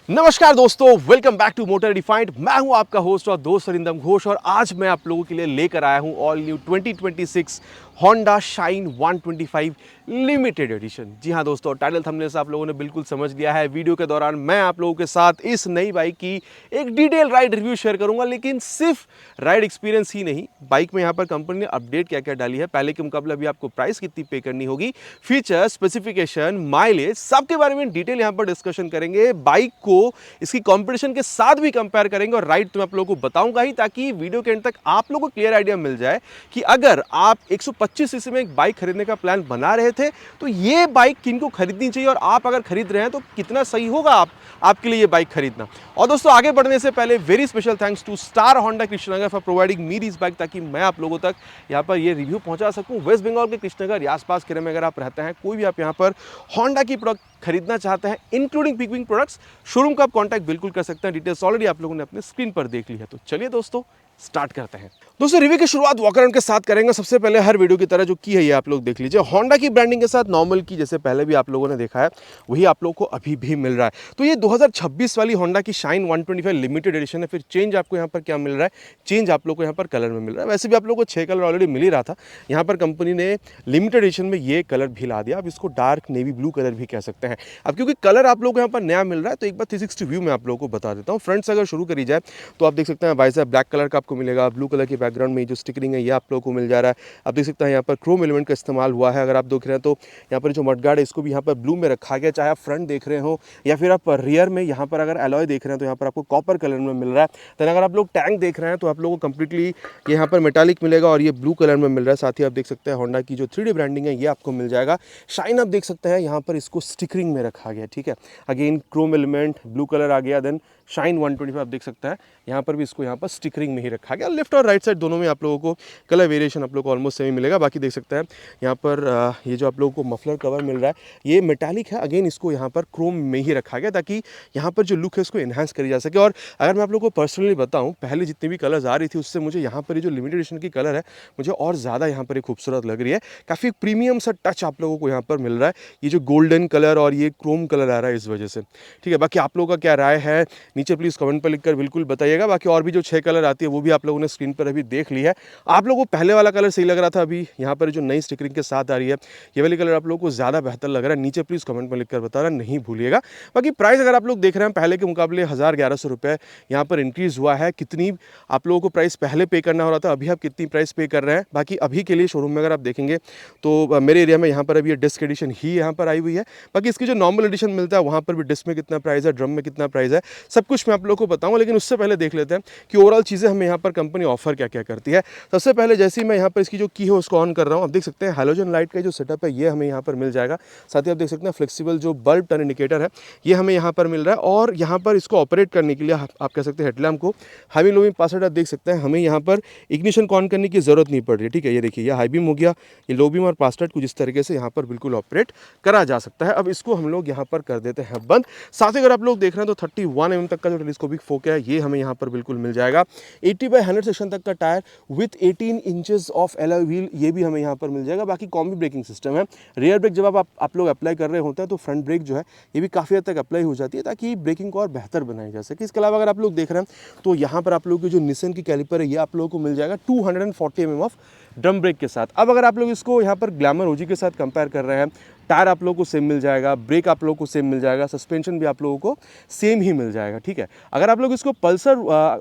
नमस्कार दोस्तों, welcome back to motor defined. मैं हूं आपका होस्ट और दोस्त अरिंदम घोष और आज मैं आप लोगों के लिए लेकर आया हूं all new 2026 Honda Shine 125 limited edition. जी हां दोस्तों, टाइटल थंबनेल से आप लोगों ने बिल्कुल समझ लिया है। वीडियो के दौरान मैं आप लोगों के साथ इस नई बाइक की एक डिटेल राइड रिव्यू शेयर करूंगा, लेकिन सिर्फ राइड एक्सपीरियंस ही नहीं, बाइक में यहाँ पर कंपनी ने अपडेट क्या क्या डाली है, पहले के मुकाबले अभी आपको प्राइस कितनी पे करनी होगी, फीचर, स्पेसिफिकेशन, माइलेज, सबके बारे में डिटेल यहाँ पर डिस्कशन करेंगे। बाइक को इसकी कंपटीशन के साथ भी कंपेयर करेंगे और राइड तो मैं आप लोगों को बताऊंगा ही, ताकि वीडियो के एंड तक आप लोगों को क्लियर आइडिया मिल जाए कि अगर आप 125 सीसी में एक बाइक खरीदने का प्लान बना रहे थे तो ये बाइक किनको खरीदनी चाहिए, और आप अगर खरीद रहे हैं तो कितना सही होगा आपके लिए ये बाइक खरीदना। और दोस्तों, आगे बढ़ने से पहले very special thanks to Star Honda Krishnanagar for providing me this bike, ताकि मैं आप लोगों तक यहाँ पर ये रिव्यू पहुंचा सकूं। वेस्ट बंगाल के कृष्णनगर या आसपास के में अगर आप रहते हैं, कोई भी आप यहाँ पर होंडा की प्रोडक्ट खरीदना चाहते हैं इंक्लूडिंग पिकविंग प्रोडक्ट्स, शोरूम का आप कांटेक्ट बिल्कुल कर सकते हैं। डिटेल्स ऑलरेडी आप लोगों ने अपने स्क्रीन पर देख ली है। तो चलिए दोस्तों, स्टार्ट करते हैं। दोस्तों, रिव्यू की शुरुआत वॉक अराउंड के साथ करेंगे। सबसे पहले हर वीडियो की तरह जो की है ये आप लोग देख लीजिए। होंडा की ब्रांडिंग के साथ नॉर्मल की जैसे पहले भी आप लोगों ने देखा है, वही आप लोगों को अभी भी मिल रहा है। तो ये 2026 वाली होंडा की शाइन 125 लिमिटेड एडिशन है। फिर चेंज आपको यहाँ पर क्या मिल रहा है, चेंज आप लोग को यहाँ पर कलर में मिल रहा है। वैसे भी आप लोगों को 6 कलर ऑलरेडी मिल ही रहा था, यहाँ पर कंपनी ने लिमिटेड एडिशन में ये कलर भी ला दिया। अब इसको डार्क नेवी ब्लू कलर भी कह सकते हैं। अब क्योंकि कलर आप लोग को यहाँ पर नया मिल रहा है, तो एक बार 360 व्यू में आप लोगों को बता देता हूँ। फ्रंट से अगर शुरू करी जाए तो आप देख सकते हैं वाइजर ब्लैक कलर का आपको मिलेगा। ब्लू कलर के बैकग्राउंड में जो स्टिकरिंग है ये आप लोगों को मिल जा रहा है। आप देख सकते हैं यहाँ पर क्रोम एलिमेंट का इस्तेमाल हुआ है। अगर आप देख रहे हैं तो यहाँ पर जो मडगार्ड है इसको भी यहाँ पर ब्लू में रखा गया, चाहे आप फ्रंट देख रहे हो या फिर आप रियर में यहाँ पर अगर एलॉय देख रहे हैं तो यहाँ पर आपको कॉपर कलर में मिल रहा है। तो अगर आप लोग टैंक देख रहे हैं तो आप लोगों को कंप्लीटली यहाँ पर मेटालिक मिलेगा और ये ब्लू कलर में मिल रहा है। साथ ही आप देख सकते हैं होंडा की जो 3D ब्रांडिंग है ये आपको मिल जाएगा। शाइन आप देख सकते हैं यहाँ पर इसको स्टिकरिंग में रखा गया, ठीक है। Again chrome element, blue colour आ गया। देन शाइन 125 आप देख सकते हैं यहाँ पर भी इसको यहाँ पर स्टिकरिंग में ही रखा गया। लेफ्ट और राइट साइड दोनों में आप लोगों को कलर वेरिएशन आप लोगों को ऑलमोस्ट सेम मिलेगा। बाकी देख सकते हैं यहाँ पर ये जो आप लोगों को मफलर कवर मिल रहा है ये मेटालिक है। अगेन इसको यहाँ पर क्रोम में ही रखा गया ताकि यहाँ पर जो लुक है उसको एनहांस करी जा सके। और अगर मैं आप लोगों को पर्सनली बताऊँ, पहले जितनी भी कलर्स आ रही थी उससे मुझे यहाँ पर ये जो लिमिटेड एडिशन की कलर है मुझे और ज़्यादा यहाँ पर खूबसूरत लग रही है। काफ़ी प्रीमियम सा टच आप लोगों को यहाँ पर मिल रहा है। ये जो गोल्डन कलर और ये क्रोम कलर आ रहा है इस वजह से, ठीक है। बाकी आप लोगों का क्या राय है नीचे प्लीज़ कमेंट पर लिखकर बिल्कुल बताइएगा। बाकी और भी जो 6 कलर आती है वो भी आप लोगों ने स्क्रीन पर अभी देख ली है। आप लोगों को पहले वाला कलर सही लग रहा था, अभी यहाँ पर जो नई स्टिकरिंग के साथ आ रही है ये वाली कलर आप लोगों को ज़्यादा बेहतर लग रहा है। नीचे प्लीज़ कमेंट में लिखकर बताना नहीं भूलिएगा। बाकी प्राइस अगर आप लोग देख रहे हैं पहले के मुकाबले 1000-1100 रुपये यहाँ पर इंक्रीज़ हुआ है। कितनी आप लोगों को प्राइस पहले पे करना हो रहा था, अभी आप कितनी प्राइस पे कर रहे हैं। बाकी अभी के लिए शोरूम में अगर आप देखेंगे तो मेरे एरिया में यहाँ पर अभी डिस्क एडिशन ही यहाँ पर आई हुई है। बाकी इसकी जो नॉर्मल एडिशन मिलता है वहाँ पर भी डिस्क में कितना प्राइस है, ड्रम में कितना प्राइस है, सब कुछ मैं आप लोगों को बताऊँगा। लेकिन उससे पहले देख लेते हैं कि ओवरऑल चीज़ें हमें यहाँ पर कंपनी ऑफर क्या क्या करती है। सबसे पहले जैसे ही मैं यहाँ पर इसकी जो की है उसको ऑन कर रहा हूँ, आप देख सकते हैं हैलोजन लाइट का जो सेटअप है ये हमें यहाँ पर मिल जाएगा। साथ ही आप देख सकते हैं फ्लेक्सिबल जो बल्ब टर्न इंडिकेटर है ये हमें यहाँ पर मिल रहा है। और यहाँ पर इसको ऑपरेट करने के लिए आप कह सकते हैं हेडलैम्प को हाई लो बीम पासवर्ड आप देख सकते हैं, हमें यहाँ पर इग्निशन ऑन करने की ज़रूरत नहीं पड़ रही है, ठीक है। ये देखिए, ये हाई बीम हो गया, ये लो बीम और पासवर्ड कुछ इस तरीके से यहाँ पर बिल्कुल ऑपरेट करा जा सकता है। अब इसको हम लोग यहाँ पर कर देते हैं बंद। साथ ही अगर आप लोग देख रहे हैं तो 31 mm तक का जो टेलीस्कोपिक फोक है ये हमें यहाँ पर बिल्कुल मिल जाएगा। 80/100 सेक्शन तक का tyre with 18 inches of alloy wheel ये भी हमें यहाँ पर मिल जाएगा। बाकी कॉम्बी ब्रेकिंग सिस्टम है। रियर ब्रेक जब आप लोग अप्लाई कर रहे होते हैं तो फ्रंट ब्रेक जो है ये भी काफ़ी हद तक अप्लाई हो जाती है ताकि ब्रेकिंग को और बेहतर बनाई जा सके। इसके अलावा अगर आप लोग देख रहे हैं तो यहाँ पर आप लोगों की जो निसन की कैलिपर है ये आप लोगों को मिल जाएगा 240 mm ऑफ ड्रम ब्रेक के साथ। अब अगर आप लोग इसको यहाँ पर ग्लैमर ओजी के साथ कंपेयर कर रहे हैं, टायर आप लोगों को सेम मिल जाएगा, ब्रेक आप लोगों को सेम मिल जाएगा, सस्पेंशन भी आप लोगों को सेम ही मिल जाएगा, ठीक है। अगर आप लोग इसको पल्सर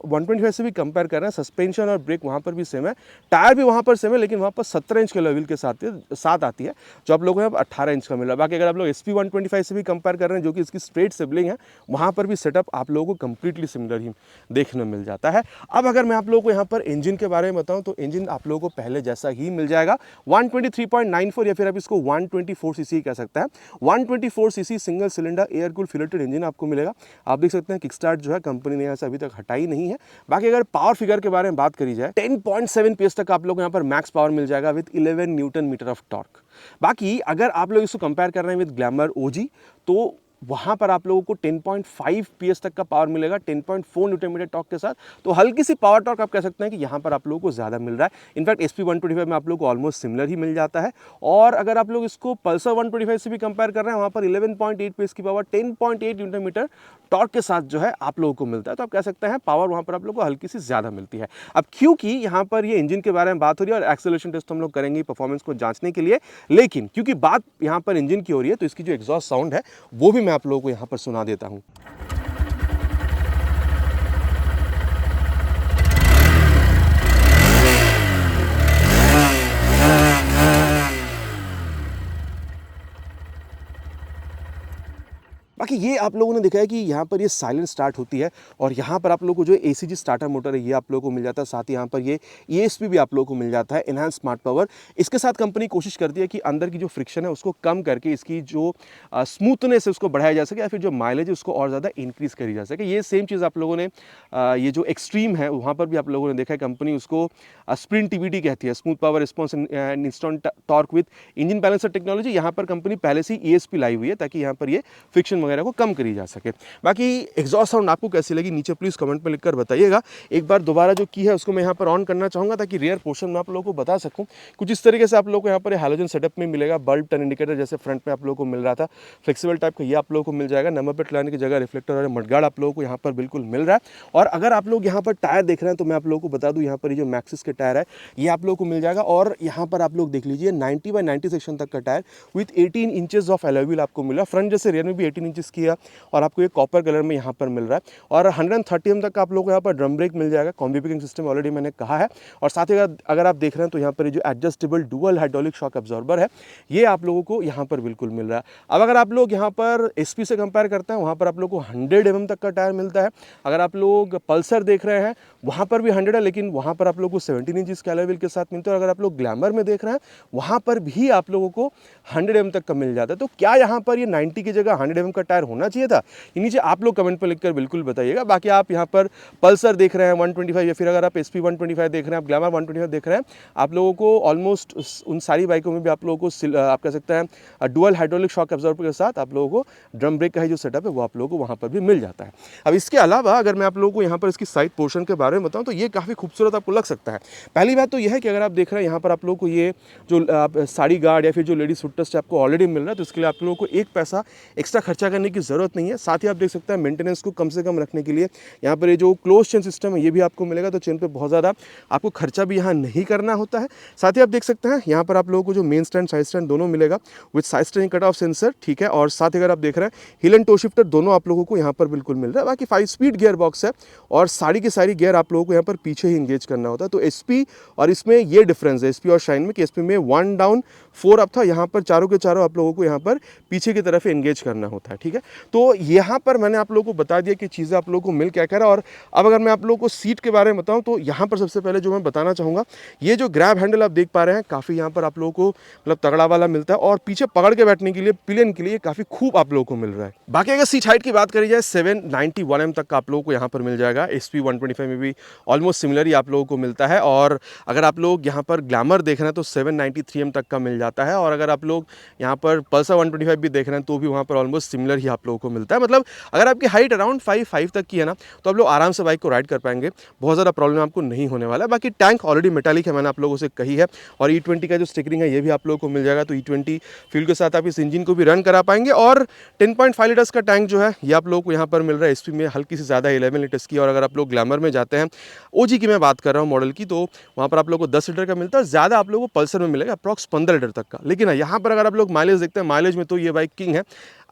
125 से भी कंपेयर कर रहे हैं, सस्पेंशन और ब्रेक वहाँ पर भी सेम है, टायर भी वहाँ पर सेम है, लेकिन वहाँ पर 17 इंच के लेवल के साथ आती है जो आप लोगों को 18 इंच का मिल रहा है। बाकी अगर आप लोग SP 125 से भी कंपेयर कर रहे हैं जो कि इसकी स्ट्रेट सिबलिंग है, वहाँ पर भी सेटअप आप लोगों को कंप्लीटली सिमिलर ही देखने मिल जाता है। अब अगर मैं आप लोगों को यहाँ पर इंजन के बारे में बताऊँ तो इंजन आप लोगों को पहले जैसा ही मिल जाएगा। 123.94 या फिर आप इसको 124 सीसी कह सकते हैं। 124 CC single cylinder air cooled filtered engine आपको मिलेगा। आप देख सकते हैं किक स्टार्ट जो है कंपनी ने यहाँ से अभी तक हटाई नहीं है। बाकी अगर पावर फिगर के बारे में बात करी जाए 10.7 PS तक आप लोग यहाँ पर मैक्स पावर मिल जाएगा with 11 newton metre of torque. बाकी अगर आप लोग इसको कंपेयर कर रहे हैं विद ग्लैमर ओजी तो वहाँ पर आप लोगों को 10.5 PS तक का पावर मिलेगा 10.4 न्यूटन मीटर टॉर्क के साथ। तो हल्की सी पावर टॉर्क आप कह सकते हैं कि यहाँ पर आप लोगों को ज़्यादा मिल रहा है। इनफैक्ट SP 125 में आप लोगों को ऑलमोस्ट सिमिलर ही मिल जाता है। और अगर आप लोग इसको पल्सर 125 से भी कंपेयर कर रहे हैं, वहाँ पर 11.8 PS की पावर 10.8 न्यूटन मीटर टॉर्क के साथ जो है आप लोगों को मिलता है। तो आप कह सकते हैं पावर वहाँ पर आप लोगों को हल्की सी ज़्यादा मिलती है। अब क्योंकि यहाँ पर ये इंजन के बारे में बात हो रही है और एक्सेलरेशन टेस्ट हम लोग करेंगे परफॉर्मेंस को जांचने के लिए, लेकिन क्योंकि बात यहाँ पर इंजन की हो रही है तो इसकी जो एग्जॉस्ट साउंड है वो भी मैं आप लोगों को यहाँ पर सुना देता हूँ। बाकी ये आप लोगों ने देखा है कि यहाँ पर ये साइलेंट स्टार्ट होती है और यहाँ पर आप लोगों को जो ACG स्टार्टर मोटर है ये आप लोगों को मिल जाता है। साथ ही यहाँ पर ये ESP भी आप लोगों को मिल जाता है, एनहांस स्मार्ट पावर। इसके साथ कंपनी कोशिश करती है कि अंदर की जो फ्रिक्शन है उसको कम करके इसकी जो स्मूथनेस है उसको बढ़ाया जा सके या फिर जो माइलेज है उसको और ज़्यादा इंक्रीज़ करी जा सके। ये सेम चीज़ आप लोगों ने ये जो एक्सट्रीम है वहाँ पर भी आप लोगों ने देखा है, कंपनी उसको स्प्रिंट TBT कहती है, smooth power response and instant torque with engine balancer technology. यहाँ पर कंपनी पहले से ESP लाई हुई है ताकि यहाँ पर ये फ्रिक्शन वगैरह को कम करी जा सके। बाकी एग्जॉस्ट साउंड आपको कैसी लगी नीचे प्लीज़ कमेंट में लिखकर बताइएगा। एक बार दोबारा जो की है उसको मैं यहाँ पर ऑन करना चाहूँगा ताकि रियर पोर्शन में आप लोगों को बता सकूँ। कुछ इस तरीके से आप लोगों को यहाँ पर हैलोजन सेटअप में मिलेगा। बल्ब टर्न इंडिकेटर जैसे फ्रंट में आप लोगों को मिल रहा था, फ्लेक्सिबल टाइप का ये आप लोगों को मिल जाएगा। नंबर प्लेट लगाने की जगह रिफ्लेक्टर और मडगार्ड आप लोगों को यहाँ पर बिल्कुल मिल रहा है। और अगर आप लोग यहाँ पर टायर देख रहे हैं तो मैं आप लोगों को बता दूँ, यहाँ पर ये जो मैक्सिस के टायर है ये आप लोगों को मिल जाएगा। और यहाँ पर आप लोग देख लीजिए 90/90 सेक्शन तक का tyre with 18 inches of alloy wheel आपको मिला। फ्रंट जैसे रियर में भी 18 इंचेस की है और आपको ये कॉपर कलर में यहाँ पर मिल रहा है। और 130 mm तक का आप लोगों को यहाँ पर ड्रम ब्रेक मिल जाएगा। कॉम्बी ब्रेकिंग सिस्टम ऑलरेडी मैंने कहा है। और साथ ही अगर आप देख रहे हैं तो यहाँ पर जो adjustable dual hydraulic shock absorber है ये आप लोगों को यहाँ पर बिल्कुल मिल रहा है। अब अगर आप लोग यहाँ पर SP से कंपेयर करते हैं, वहाँ पर आप लोग को 100 mm तक का टायर मिलता है। अगर आप लोग पल्सर देख रहे हैं वहाँ पर भी 100 है, लेकिन वहाँ पर आप लोग को 17 इंच के अलॉय व्हील के साथ मिलता है। और अगर आप लोग ग्लैमर में देख रहे हैं वहाँ पर भी आप लोगों को 100 mm तक का मिल जाता है। तो क्या यहाँ पर ये 90 की जगह 100 mm का टायर होना चाहिए था? ये नीचे आप लोग कमेंट पर लिखकर बिल्कुल बताइएगा। बाकी आप यहाँ पर पल्सर देख रहे हैं 125 या फिर अगर आप SP 125 देख रहे हैं, आप ग्लैमर 125 देख रहे हैं, आप लोगों को ऑलमोस्ट उन सारी बाइकों में भी आप लोगों को आप कह सकते हैं डुअल हाइड्रोलिक शॉक अब्जॉर्बर के साथ आप लोगों को ड्रम ब्रेक का ही जो सेटअप है वो आप लोगों को वहाँ पर भी मिल जाता है। अब इसके अलावा अगर मैं आप लोगों को यहाँ पर इसकी साइड पोर्शन के बारे में बताऊँ तो ये काफ़ी खूबसूरत आपको लग सकता है। पहली बात तो यह है कि अगर आप देख रहे हैं यहाँ पर आप लोगों को ये जो साड़ी गार्ड या फिर जो लेडीज फुटरेस्ट आपको ऑलरेडी मिल रहा है, तो इसके लिए आप लोगों को एक पैसा एक्स्ट्रा खर्चा करने की ज़रूरत नहीं है। साथ ही आप देख सकते हैं मेंटेनेंस को कम से कम रखने के लिए यहाँ पर ये जो क्लोज चेन सिस्टम है ये भी आपको मिलेगा। तो चेन पे बहुत ज़्यादा आपको खर्चा भी यहाँ नहीं करना होता है। साथ ही आप देख सकते हैं यहाँ पर आप लोगों को जो मेन स्टैंड साइड स्टैंड दोनों मिलेगा with side stand cut off sensor, ठीक है। और साथ ही अगर आप देख रहे हैं हिल एंड टो शिफ्टर दोनों आप लोगों को यहाँ पर बिल्कुल मिल रहा है। बाकी 5 स्पीड गियर बॉक्स है और सारी की सारी गियर आप लोगों को यहाँ पर पीछे ही इंगेज करना होता है। तो SP और इसमें ये डिफरेंस है SP और शाइन में कि SP में 1 डाउन 4 अप था, यहाँ पर चारों के चारों आप लोगों को यहाँ पर पीछे की तरफ एंगेज करना होता है, ठीक है। तो यहाँ पर मैंने आप लोगों को बता दिया कि चीज़ें आप लोगों को मिल क्या क्या रहा है। और अब अगर मैं आप लोगों को सीट के बारे में बताऊँ तो यहाँ पर सबसे पहले जो मैं बताना चाहूँगा, ये जो ग्रैब हैंडल आप देख पा रहे हैं काफ़ी यहाँ पर आप लोगों को मतलब तगड़ा वाला मिलता है और पीछे पकड़ के बैठने के लिए पिलियन के लिए काफ़ी खूब आप लोगों को मिल रहा है। बाकी अगर सीट हाइट की बात करी जाए 791 mm तक का आप लोगों को यहाँ पर मिल जाएगा। SP 125 में भी ऑलमोस्ट सिमिलर ही आप लोगों को मिलता है। और अगर आप लोग यहाँ पर ग्लैमर देख रहे हैं तो 793 mm तक का मिल जाता है। और अगर आप लोग यहाँ पर पल्सर 125 भी देख रहे हैं तो भी वहाँ पर ऑलमोस्ट सिमिलर ही आप लोगों को मिलता है। मतलब अगर आपकी हाइट अराउंड 5'5" तक की है ना तो आप लोग आराम से बाइक को राइड कर पाएंगे, बहुत ज़्यादा प्रॉब्लम आपको नहीं होने वाला है। बाकी टैंक ऑलरेडी मेटालिक है, मैंने आप लोगों से कही है। और E20 का जो स्टिकरिंग है ये भी आप लोगों को मिल जाएगा। तो E20 फ्यूल के साथ आप इस इंजन को भी रन करा पाएंगे। और 10.5 लीटर्स का टैंक जो है ये आप लोगों को यहाँ पर मिल रहा है। SP में हल्की सी ज़्यादा 11 लीटर्स की। और अगर आप लोग ग्लैमर में जाते हैं OG की मैं बात कर रहा हूँ मॉडल की, तो वहाँ पर आप लोगों को 10 लीटर का मिलता है। ज़्यादा आप लोगों को पल्सर में मिलेगा अप्रॉक्स 15 लीटर तक का। लेकिन यहाँ पर अगर आप लोग माइलेज देखते हैं, माइलेज में तो ये बाइक किंग है।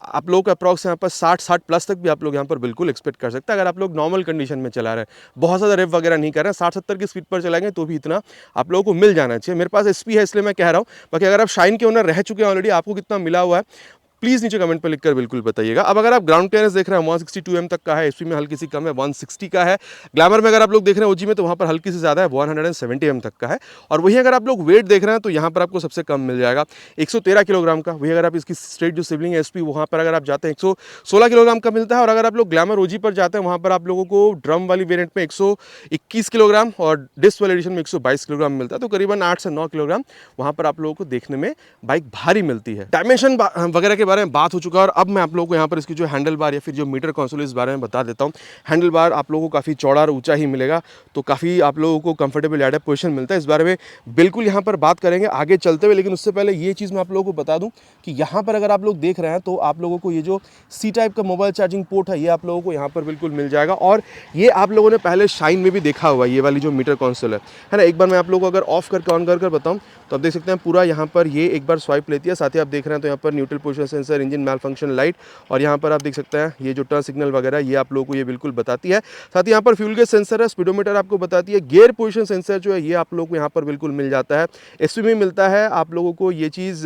आप लोग अप्रॉक्स यहाँ पर 60 प्लस तक भी आप लोग यहाँ पर बिल्कुल एक्सपेक्ट कर सकते हैं। अगर आप लोग नॉर्मल कंडीशन में चला रहे हैं, बहुत ज़्यादा रेव वगैरह नहीं कर रहे हैं, 60-70 की स्पीड पर चलाएंगे तो भी इतना आप लोगों को मिल जाना चाहिए। मेरे पास SP है इसलिए मैं कह रहा हूँ। बाकी अगर आप शाइन के ओनर रह चुके हैं ऑलरेडी, आपको कितना मिला हुआ है प्लीज़ नीचे कमेंट पर लिखकर बिल्कुल बताइएगा। अब अगर आप ग्राउंड क्लियरेंस देख रहे हैं 162 mm तक का है, SP में हल्की सी कम है 160 का है। ग्लैमर में अगर आप लोग देख रहे हैं OG में तो वहाँ पर हल्की से ज़्यादा है 170 mm तक का है। और वही अगर आप लोग वेट देख रहे हैं तो यहाँ पर आपको सबसे कम मिल जाएगा 113 किलोग्राम का। वही अगर आप इसकी स्ट्रेट जो सिबलिंग है SP वहाँ पर अगर आप जाते हैं 116 किलोग्राम का मिलता है। और अगर आप लोग ग्लैमर OG पर जाते हैं वहाँ पर आप लोगों को ड्रम वाली वेरियंट में 121 किलोग्राम और डिस्क वाले एडिशन में 122 किलोग्राम मिलता है। तो करीबन 8 से 9 किलोग्राम वहाँ पर आप लोगों को देखने में बाइक भारी मिलती है। डायमेंशन वगैरह के बारे में बात हो चुका है और अब मैं आप लोगों को यहाँ पर इसकी जो हैंडल बार या फिर जो मीटर कंसोल इस बारे में बता देता हूँ। हैंडल बार आप लोगों को काफ़ी चौड़ा और ऊंचा ही मिलेगा, तो काफ़ी आप लोगों को कंफर्टेबल एडेप्ट पोजीशन मिलता है। इस बारे में बिल्कुल यहाँ पर बात करेंगे आगे चलते हुए, लेकिन उससे पहले ये चीज़ मैं आप लोगों को बता दूँ कि यहाँ पर अगर आप लोग देख रहे हैं तो आप लोगों को ये जो सी टाइप का मोबाइल चार्जिंग पोर्ट है ये आप लोगों को यहाँ पर बिल्कुल मिल जाएगा। और ये आप लोगों ने पहले शाइन में भी देखा हुआ है, ये वाली जो मीटर कंसोल है ना। एक बार मैं आप लोगों को अगर ऑफ करके ऑन कर बताऊँ तो आप देख सकते हैं पूरा यहाँ पर ये एक बार स्वाइप लेती है। साथ ही आप देख रहे हैं तो यहाँ पर न्यूट्रल पोजीशन सेंसर, इंजन मैल फंक्शन लाइट, और यहाँ पर आप देख सकते हैं ये जो टर्न सिग्नल वगैरह ये आप लोगों को ये बिल्कुल बताती है। साथ ही यहाँ पर फ्यूल गेज सेंसर है, स्पीडोमीटर आपको बताती है, गियर पोजीशन सेंसर जो है ये आप लोगों को यहाँ पर बिल्कुल मिल जाता है। एसपी में मिलता है आप लोगों को ये चीज़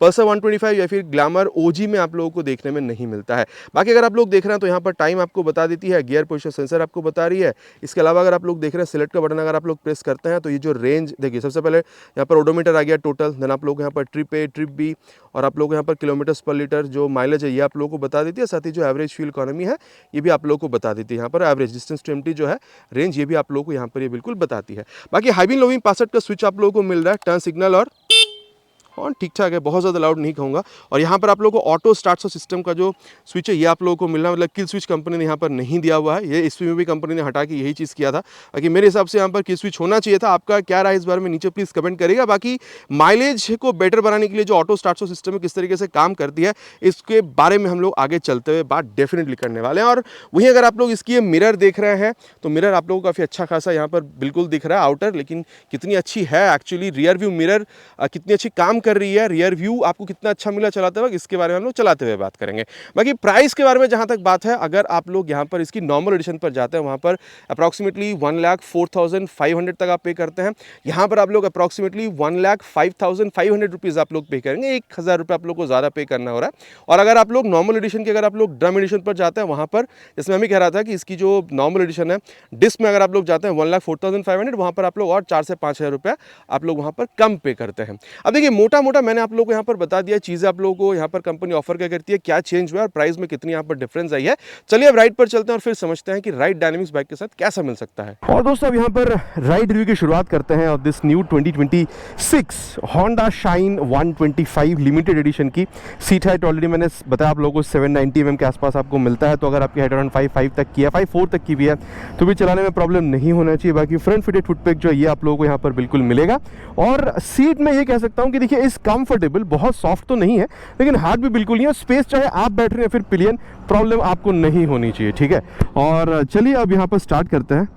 पल्सर 125 या फिर ग्लैमर ओजी में आप लोगों को देखने में नहीं मिलता है। बाकी अगर आप लोग देख रहे हैं तो यहाँ पर टाइम आपको बता देती है, गियर पोजीशन सेंसर आपको बता रही है। इसके अलावा अगर आप लोग देख रहे हैं सिलेक्ट का बटन अगर आप लोग प्रेस करते हैं तो ये जो रेंज देखिए, सबसे पहले यहाँ पर ओडोमीटर आ गया टोटल, देन आप लोग यहाँ पर ट्रिप ए, ट्रिप बी, और आप लोग यहाँ पर किलोमीटर्स पर लीटर जो माइलेज है ये आप लोगों को बता देती है। साथ ही जो एवरेज फ्यूल इकोनॉमी है ये भी आप लोगों को बता देती है। यहाँ पर एवरेज डिस्टेंस टू एम्प्टी जो है रेंज ये भी आप लोगों को यहाँ पर ये बिल्कुल बताती है। बाकी high beam low beam password का स्विच आप लोगों को मिल रहा है, टर्न सिग्नल और ठीक ठाक है, बहुत ज़्यादा लाउड नहीं कहूँगा। और यहाँ पर आप लोगों को ऑटो स्टार्ट सिस्टम का जो स्विच है ये आप लोगों को मिलना, मतलब किल स्विच कंपनी ने यहाँ पर नहीं दिया हुआ है, ये एसपी में भी कंपनी ने हटा के यही चीज़ किया था। बाकी मेरे हिसाब से यहाँ पर किल स्विच होना चाहिए था। आपका क्या राय इस बारे में नीचे प्लीज़ कमेंट करिएगा। बाकी माइलेज को बेटर बनाने के लिए जो ऑटो स्टार्ट सिस्टम है किस तरीके से काम करती है इसके बारे में हम लोग आगे चलते हुए बात डेफिनेटली करने वाले हैं। और वहीं अगर आप लोग इसकी मिरर देख रहे हैं तो मिरर आप लोगों को काफ़ी अच्छा खासा यहाँ पर बिल्कुल दिख रहा है आउटर, लेकिन कितनी अच्छी है एक्चुअली रियर व्यू मिरर कितनी अच्छी काम कर रही है, रियर व्यू आपको कितना अच्छा मिला चलाते वक्त, इसके बारे में हम लोग चलाते हुए बात करेंगे। बाकी प्राइस के बारे में जहां तक बात है, अगर आप लोग यहां पर इसकी नॉर्मल एडिशन पर जाते हैं वहां पर अप्रॉक्सीमेटली 1,04,500 तक आप पे करते हैं। यहां पर आप लोग अप्रॉक्सीमेटली 1,05,500 रुपीज़ आप लोग पे करेंगे, 1,000 रुपये आप लोग को ज़्यादा पे करना हो रहा है। और अगर आप लोग नॉर्मल एडिशन की अगर आप लोग ड्रम एडिशन पर जाते हैं वहां पर, जैसे मैं भी कह रहा था कि इसकी जो नॉर्मल एडिशन है डिस्क में अगर आप लोग जाते हैं 1,04,500, वहां पर आप लोग और 4 से 5,000 रुपये आप लोग वहां पर कम पे करते हैं। अब देखिए मोटा मोटा मैंने आप लोग को यहाँ पर बता दिया चीज़ें आप लोगों को यहाँ पर कंपनी ऑफर क्या करती है, क्या चेंज हुआ है और प्राइस में कितनी यहाँ पर डिफरेंस आई है। चलिए अब राइड पर चलते हैं और फिर समझते हैं कि राइड डायनेमिक्स बाइक के साथ कैसा मिल सकता है। और दोस्तों अब यहाँ पर राइड रिव्यू की शुरुआत करते हैं और this new 2026 Honda Shine 125 limited addition की सीट हाइट ऑलरेडी मैंने बताया आप लोगों को 790 mm के आसपास आपको मिलता है। तो अगर आपकी हाइट अराउंड 5.5 तक की है, 5.4 तक की भी है तो भी चलाने में प्रॉब्लम नहीं होना चाहिए। बाकी फ्रंट फिटेड फुटपैक जो है ये आप लोगों को यहाँ पर बिल्कुल मिलेगा। और सीट में ये कह सकता हूँ कि देखिए इस कंफर्टेबल, बहुत सॉफ्ट तो नहीं है लेकिन हार्ड भी बिल्कुल नहीं है। स्पेस चाहे आप बैठ रहे हैं फिर पिलियन, प्रॉब्लम आपको नहीं होनी चाहिए, ठीक है। और चलिए अब यहाँ पर स्टार्ट करते हैं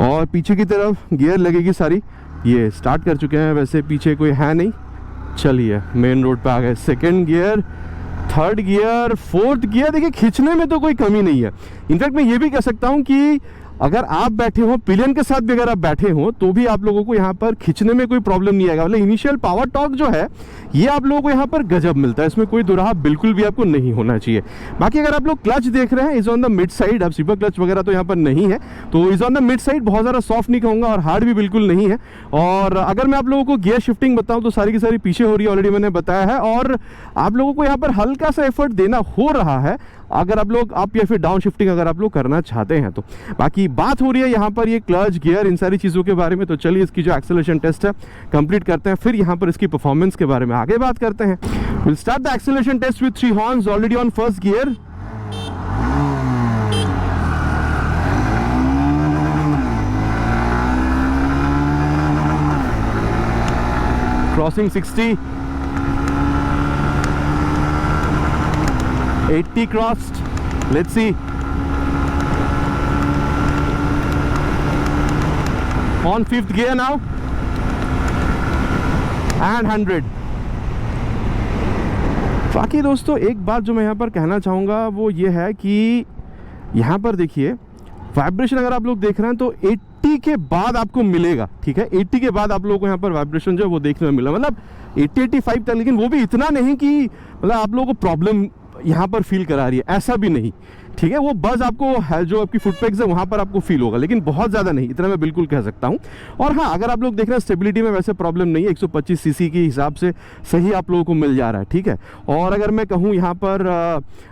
और पीछे की तरफ गियर लगेगी सारी, ये स्टार्ट कर चुके हैं, वैसे पीछे कोई है नहीं। चलिए मेन रोड पे आ गए, second gear, third gear, fourth gear, देखिए खींचने में तो कोई कमी नहीं है। इनफैक्ट मैं ये भी कह सकता हूँ कि अगर आप बैठे हो पिलियन के साथ भी अगर आप बैठे हो तो भी आप लोगों को यहाँ पर खींचने में कोई प्रॉब्लम नहीं आएगा। मतलब इनिशियल पावर टॉर्क जो है ये आप लोगों को यहाँ पर गजब मिलता है, इसमें कोई दुराहा बिल्कुल भी आपको नहीं होना चाहिए। बाकी अगर आप लोग क्लच देख रहे हैं is on the mid side, अब सुपर क्लच वगैरह तो यहाँ पर नहीं है, तो is on the mid side, बहुत ज़्यादा सॉफ्ट नहीं कहूँगा और हार्ड भी बिल्कुल नहीं है। और अगर मैं आप लोगों को गियर शिफ्टिंग बताऊँ तो सारी की सारी पीछे हो रही है, ऑलरेडी मैंने बताया है। और आप लोगों को यहाँ पर हल्का सा एफर्ट देना हो रहा है अगर आप लोग अप या फिर डाउन शिफ्टिंग अगर आप लोग करना चाहते हैं तो। बाकी बात हो रही है यहाँ पर ये क्लच गियर इन सारी चीज़ों के बारे में, तो चलिए इसकी जो एक्सेलरेशन टेस्ट है कंप्लीट करते हैं, फिर यहाँ पर इसकी परफॉर्मेंस के बारे में आगे बात करते हैं। Will start the acceleration test with 3 horns already on first gear. Crossing 60, 80 crossed. Let's see. On 5th gear now. And 100. बाकी दोस्तों एक बात जो मैं यहाँ पर कहना चाहूँगा वो ये है कि यहाँ पर देखिए वाइब्रेशन अगर आप लोग देख रहे हैं तो 80 के बाद आपको मिलेगा, ठीक है। 80 के बाद आप लोगों को यहाँ पर वाइब्रेशन जो है वो देखने में मिला, मतलब 80-85 तक, लेकिन वो भी इतना नहीं कि मतलब आप लोगों को प्रॉब्लम यहाँ पर फील करा रही है, ऐसा भी नहीं, ठीक है। वो बस आपको है जो आपकी फुटपैक्स है वहाँ पर आपको फील होगा, लेकिन बहुत ज़्यादा नहीं, इतना मैं बिल्कुल कह सकता हूँ। और हाँ अगर आप लोग देख रहे हैं स्टेबिलिटी में वैसे प्रॉब्लम नहीं है, 125 सीसी के हिसाब से सही आप लोगों को मिल जा रहा है, ठीक है। और अगर मैं कहूँ यहाँ पर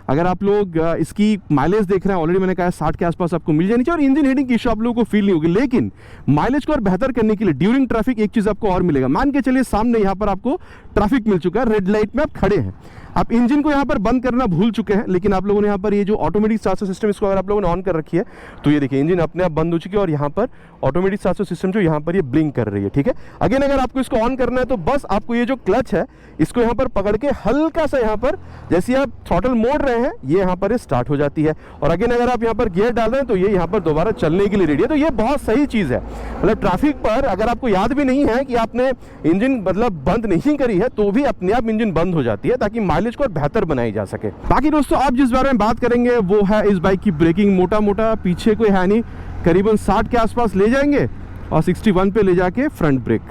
अगर आप लोग इसकी माइलेज देख रहे हैं, ऑलरेडी मैंने कहा 60 के आसपास आपको मिल जानी चाहिए और इंजन हीटिंग की इशू आप लोगों को फील नहीं होगी। लेकिन माइलेज को और बेहतर करने के लिए ड्यूरिंग ट्रैफिक एक चीज़ आपको और मिलेगा। मान के चलिए सामने यहाँ पर आपको ट्रैफिक मिल चुका है, रेड लाइट में आप खड़े हैं, आप इंजन को यहाँ पर बंद करना भूल चुके हैं, लेकिन आप लोगों ने यहाँ पर ये जो ऑटोमेटिक स्टार्टर सिस्टम, इसको अगर आप लोगों ने ऑन कर रखी है तो ये देखिए इंजन अपने आप बंद हो चुकी है और यहाँ पर ऑटोमेटिक स्टार्टर सिस्टम जो यहाँ पर ये ब्लिंक कर रही है, ठीक है। अगेन अगर आपको इसको ऑन करना है तो बस आपको ये जो क्लच है इसको यहाँ पर पकड़ के हल्का सा यहाँ पर जैसे आप थ्रॉटल मोड़ रहे हैं ये यहाँ पर स्टार्ट हो जाती है। और अगेन अगर आप यहाँ पर गियर डाल रहे हैं तो ये यहाँ पर दोबारा चलने के लिए रेडी है। तो ये बहुत सही चीज़ है। मतलब ट्रैफिक पर अगर आपको याद भी नहीं है कि आपने इंजन मतलब बंद नहीं करी है तो भी अपने आप इंजन बंद हो जाती है, ताकि माइलेज को बेहतर बनाई जा सके। बाकी दोस्तों आप जिस बारे में बात करेंगे वो है इस बाइक की ब्रेकिंग। मोटा मोटा पीछे कोई है नहीं, करीबन 60 के आसपास ले जाएंगे और 61 पे ले जाके फ्रंट ब्रेक।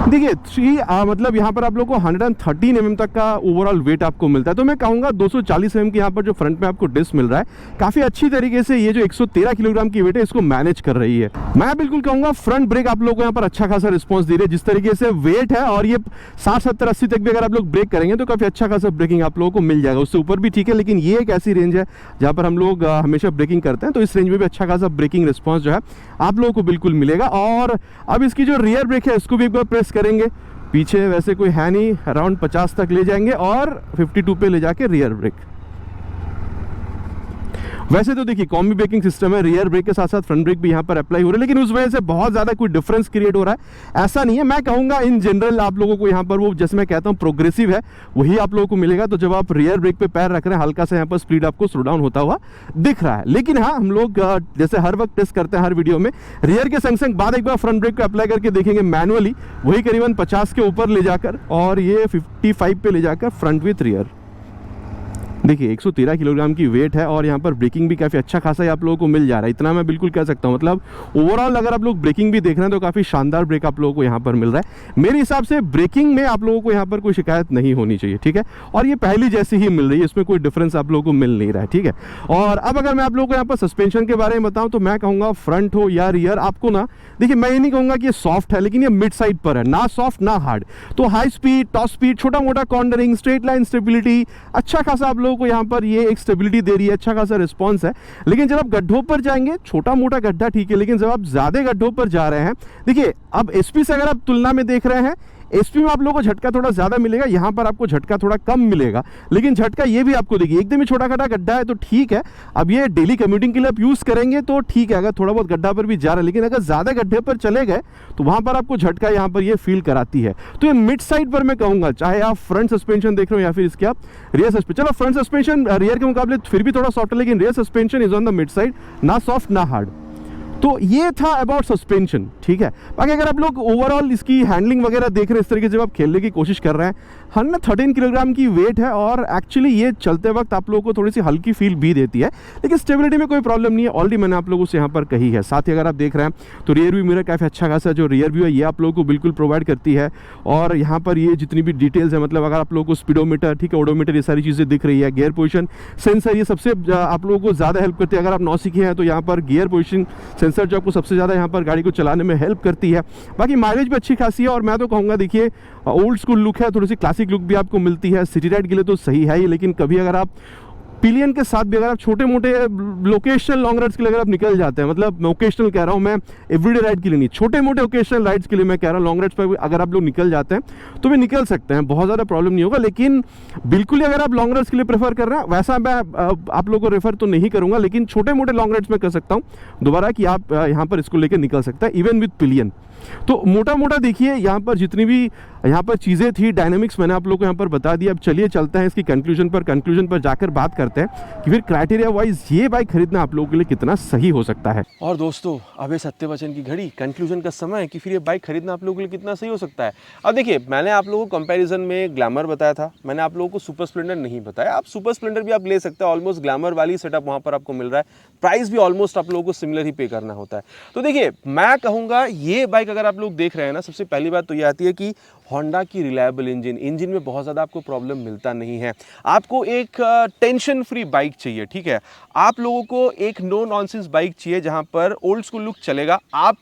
देखिए मतलब यहाँ पर आप लोग को 113 mm तक का ओवरऑल वेट आपको मिलता है। तो मैं कहूँगा 240 mm की यहाँ पर जो फ्रंट में आपको डिस्क मिल रहा है काफ़ी अच्छी तरीके से ये जो 113 किलोग्राम की वेट है इसको मैनेज कर रही है। मैं बिल्कुल कहूँगा फ्रंट ब्रेक आप लोगों को यहाँ पर अच्छा खासा रिस्पॉन्स दे रही है। जिस तरीके से वेट है और ये 60, 70, 80 तक भी अगर आप लोग ब्रेक करेंगे तो काफ़ी अच्छा खासा ब्रेकिंग आप लोगों को मिल जाएगा। उससे ऊपर भी ठीक है, लेकिन ये एक ऐसी रेंज है जहाँ पर हम लोग हमेशा ब्रेकिंग करते हैं, तो इस रेंज में भी अच्छा खासा ब्रेकिंग रिस्पॉन्स जो है आप लोगों को बिल्कुल मिलेगा। और अब इसकी जो रियर ब्रेक है इसको भी एक बार प्रेस करेंगे, पीछे वैसे कोई है नहीं, अराउंड 50 तक ले जाएंगे और 52 पे ले जाके रियर ब्रेक। वैसे तो देखिए कॉम्बी ब्रेकिंग सिस्टम है, रियर ब्रेक के साथ साथ फ्रंट ब्रेक भी यहाँ पर अप्लाई हो रहा है, लेकिन उस वजह से बहुत ज़्यादा कोई डिफरेंस क्रिएट हो रहा है ऐसा नहीं है। मैं कहूँगा इन जनरल आप लोगों को यहाँ पर वो जैसे मैं कहता हूँ प्रोग्रेसिव है वही आप लोगों को मिलेगा। तो जब आप रियर ब्रेक पे पैर रख रहे हैं हल्का सा यहाँ पर स्पीड आपको स्लो डाउन होता हुआ दिख रहा है। लेकिन हाँ, हम लोग जैसे हर वक्त टेस्ट करते हैं हर वीडियो में, रियर के संग संग बाद एक बार फ्रंट ब्रेक पे अप्लाई करके देखेंगे मैनुअली, वही करीबन 50 के ऊपर ले जाकर और ये 55 पे ले जाकर फ्रंट विथ रियर। देखिए 113 किलोग्राम की वेट है और यहाँ पर ब्रेकिंग भी काफ़ी अच्छा खासा ही आप लोगों को मिल जा रहा है, इतना मैं बिल्कुल कह सकता हूँ। मतलब ओवरऑल अगर आप लोग ब्रेकिंग भी देख रहे हैं तो काफ़ी शानदार ब्रेक आप लोगों को यहाँ पर मिल रहा है। मेरे हिसाब से ब्रेकिंग में आप लोगों को यहाँ पर कोई शिकायत नहीं होनी चाहिए, ठीक है। और ये पहली जैसी ही मिल रही है, इसमें कोई डिफरेंस आप लोगों को मिल नहीं रहा है, ठीक है। और अब अगर मैं आप लोगों को यहाँ पर सस्पेंशन के बारे में बताऊँ तो मैं कहूँगा फ्रंट हो या रियर आपको ना, देखिए मैं ये नहीं कहूँगा कि ये सॉफ्ट है, लेकिन ये मिड साइड पर है, ना सॉफ्ट ना हार्ड। तो हाई स्पीड, टॉप स्पीड, छोटा मोटा कॉर्नरिंग, स्ट्रेट लाइन स्टेबिलिटी अच्छा खासा आप लोगों को यहाँ पर ये एक स्टेबिलिटी दे रही है, अच्छा खासा रिस्पॉन्स है। लेकिन जब आप गड्ढों पर जाएंगे, छोटा मोटा गड्ढा ठीक है, लेकिन जब आप ज्यादा गड्ढों पर जा रहे हैं, देखिए अब एसपी से अगर आप तुलना में देख रहे हैं, एसपी में आप लोगों को झटका थोड़ा ज्यादा मिलेगा, यहाँ पर आपको झटका थोड़ा कम मिलेगा। लेकिन झटका ये भी आपको देखिए एकदम ही छोटा खटा गड्ढा है तो ठीक है, अब ये डेली कम्यूटिंग के लिए आप यूज करेंगे तो ठीक है, अगर थोड़ा बहुत गड्ढा पर भी जा रहा है। लेकिन अगर ज्यादा गड्ढे पर चले गए तो वहां पर आपको झटका यहाँ पर ये फील कराती है। तो ये मिड साइड पर मैं कहूंगा, चाहे आप फ्रंट सस्पेंशन देख रहे हो या फिर इसके आप रियर सस्पेंशन, चलो फ्रंट सस्पेंशन रियर के मुकाबले फिर भी थोड़ा सॉफ्ट है, लेकिन rear suspension is on the mid side, ना सॉफ्ट ना हार्ड। तो ये था अबाउट सस्पेंशन, ठीक है। बाकी अगर आप लोग ओवरऑल इसकी हैंडलिंग वगैरह देख रहे हैं, इस तरीके से जब आप खेलने की कोशिश कर रहे हैं, 113 किलोग्राम की वेट है और एक्चुअली ये चलते वक्त आप लोगों को थोड़ी सी हल्की फील भी देती है, लेकिन स्टेबिलिटी में कोई प्रॉब्लम नहीं है, ऑलरेडी मैंने आप लोगों से यहाँ पर कही है। साथ ही अगर आप देख रहे हैं तो रियर व्यू मिरर काफ़ी अच्छा खासा जो रियर व्यू है ये आप लोगों को बिल्कुल प्रोवाइड करती है। और यहाँ पर ये जितनी भी डिटेल्स है, मतलब अगर आप लोगों को स्पीडोमीटर, ठीक है, ओडोमीटर, ये सारी चीज़ें दिख रही है, गियर पोजिशन सेंसर, ये सबसे आप लोगों को ज़्यादा हेल्प करती है। अगर आप नौसिखिए हैं तो यहाँ पर गियर पोजिशन सेंसर जो आपको सबसे यहाँ पर गाड़ी को चलाने में हेल्प करती है। बाकी माइलेज भी अच्छी खासी है और मैं तो कहूँगा देखिए ओल्ड स्कूल लुक है, थोड़ी सी क्लासिक लुक भी आपको मिलती है। सिटी राइड के लिए तो सही है ही, लेकिन कभी अगर आप पिलियन के साथ भी अगर आप छोटे मोटे लोकेशनल लॉन्ग राइड्स के लिए अगर आप निकल जाते हैं, मतलब मैं ओकेशनल कह रहा हूँ, मैं एवरीडे राइड के लिए नहीं, छोटे मोटे ओकेशनल राइड्स के लिए मैं कह रहा हूँ, लॉन्ग राइड्स पर अगर आप लोग निकल जाते हैं तो वे निकल सकते हैं, बहुत ज़्यादा प्रॉब्लम नहीं होगा। लेकिन बिल्कुल ही अगर आप लॉन्ग राइड्स के लिए प्रेफर कर रहे हैं, वैसा मैं आप लोगों को रेफर तो नहीं करूँगा, लेकिन छोटे मोटे लॉन्ग राइड्स में कर सकता हूँ दोबारा कि आप यहाँ पर इसको लेकर निकल सकते हैं इवन विद पिलियन। तो मोटा मोटा देखिए यहाँ पर जितनी भी यहाँ पर चीज़ें थी, डायनामिक्स मैंने आप लोगों को यहाँ पर बता दिया। अब चलिए चलते हैं इसकी कंक्लूजन पर जाकर बात करते हैं कि फिर क्राइटेरिया वाइज ये बाइक खरीदना आप लोगों के लिए कितना सही हो सकता है। और दोस्तों अब है सत्य वचन की घड़ी, कंक्लूजन का समय है कि फिर ये बाइक खरीदना आप लोगों के लिए कितना सही हो सकता है। अब देखिए मैंने आप लोगों को कंपैरिजन में ग्लैमर बताया था, मैंने आप लोगों को सुपर स्प्लेंडर नहीं बताया। आप सुपर स्प्लेंडर भी आप ले सकते हैं, ऑलमोस्ट ग्लैमर वाली सेटअप वहाँ पर आपको मिल रहा है, प्राइस भी ऑलमोस्ट आप लोगों को सिमिलर ही पे करना होता है। तो देखिए मैं कहूँगा ये बाइक अगर आप लोग देख रहे हैं ना, सबसे पहली बात तो ये आती है कि होंडा की रिलायबल इंजन में बहुत ज़्यादा आपको प्रॉब्लम मिलता नहीं है। आपको एक टेंशन फ्री बाइक चाहिए, ठीक है। आप लोगों को एक नो नॉनसेंस बाइक चाहिए जहां पर ओल्ड स्कूल लुक चलेगा। आप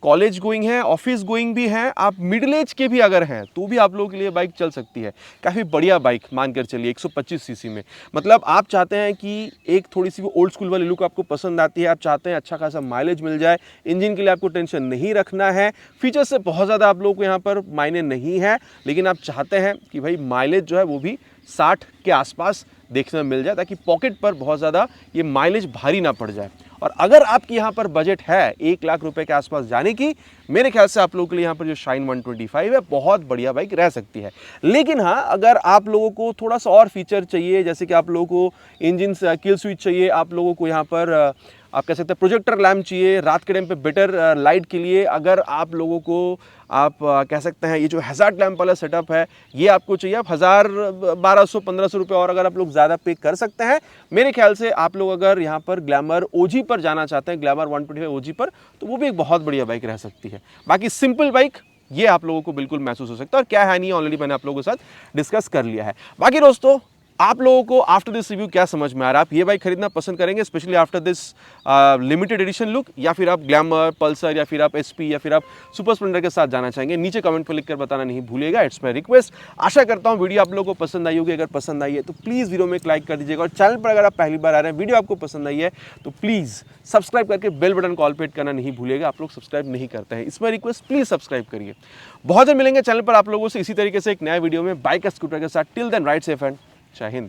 कॉलेज गोइंग हैं, ऑफिस गोइंग भी हैं, आप मिडिल एज के भी अगर हैं तो भी आप लोगों के लिए बाइक चल सकती है। काफ़ी बढ़िया बाइक मानकर चलिए 125 सीसी में। मतलब आप चाहते हैं कि एक थोड़ी सी वो ओल्ड स्कूल वाली लुक आपको पसंद आती है, आप चाहते हैं अच्छा खासा माइलेज मिल जाए, इंजन के लिए आपको टेंशन नहीं रखना है, फीचर्स से बहुत ज़्यादा आप लोगों को यहाँ पर मायने नहीं है, लेकिन आप चाहते हैं कि भाई माइलेज जो है वो भी 60 के आसपास देखने में मिल जाए, ताकि पॉकेट पर बहुत ज़्यादा ये माइलेज भारी ना पड़ जाए। और अगर आपकी यहाँ पर बजट है 1 लाख रुपए के आसपास जाने की, मेरे ख्याल से आप लोगों के लिए यहाँ पर जो शाइन 125 है बहुत बढ़िया बाइक रह सकती है। लेकिन हाँ, अगर आप लोगों को थोड़ा सा और फीचर चाहिए, जैसे कि आप लोगों को इंजन किल स्विच चाहिए, आप लोगों को यहाँ पर आप कह सकते हैं प्रोजेक्टर लैम्प चाहिए रात के टाइम पे बेटर लाइट के लिए, अगर आप लोगों को आप कह सकते हैं ये जो हैजार्ड लैम्प वाला सेटअप है ये आपको चाहिए, आप 1000 1200 1500 रुपये और अगर आप लोग ज़्यादा पे कर सकते हैं, मेरे ख्याल से आप लोग अगर यहाँ पर ग्लैमर ओजी पर जाना चाहते हैं, ग्लैमर 125 ओजी पर, तो वो भी एक बहुत बढ़िया बाइक रह सकती है। बाकी सिंपल बाइक ये आप लोगों को बिल्कुल महसूस हो सकता है, और क्या है नहीं ऑलरेडी मैंने आप लोगों के साथ डिस्कस कर लिया है। बाकी दोस्तों, आप लोगों को आफ्टर दिस रिव्यू क्या समझ में आ रहा है? आप ये बाइक खरीदना पसंद करेंगे specially after this limited edition look, या फिर आप ग्लैमर, पल्सर, या फिर आप एसपी, या फिर आप सुपर स्प्लेंडर के साथ जाना चाहेंगे? नीचे कमेंट पर लिखकर बताना नहीं भूलिएगा, इट्स माय रिक्वेस्ट। आशा करता हूँ वीडियो आप लोगों को पसंद आई होगी। अगर पसंद आई है तो प्लीज़ वीडियो में एक लाइक कर दीजिएगा, और चैनल पर अगर आप पहली बार आ रहे हैं, वीडियो आपको पसंद आई है तो प्लीज़ सब्सक्राइब करके बेल बटन को ऑल पे हिट करना नहीं भूलिएगा। आप लोग सब्सक्राइब नहीं करते हैं, इसमें रिक्वेस्ट, प्लीज़ सब्सक्राइब करिए। बहुत जल्द मिलेंगे चैनल पर आप लोगों से इसी तरीके से एक नया वीडियो में बाइक या स्कूटर के साथ। Till then ride safe and Jai Hind.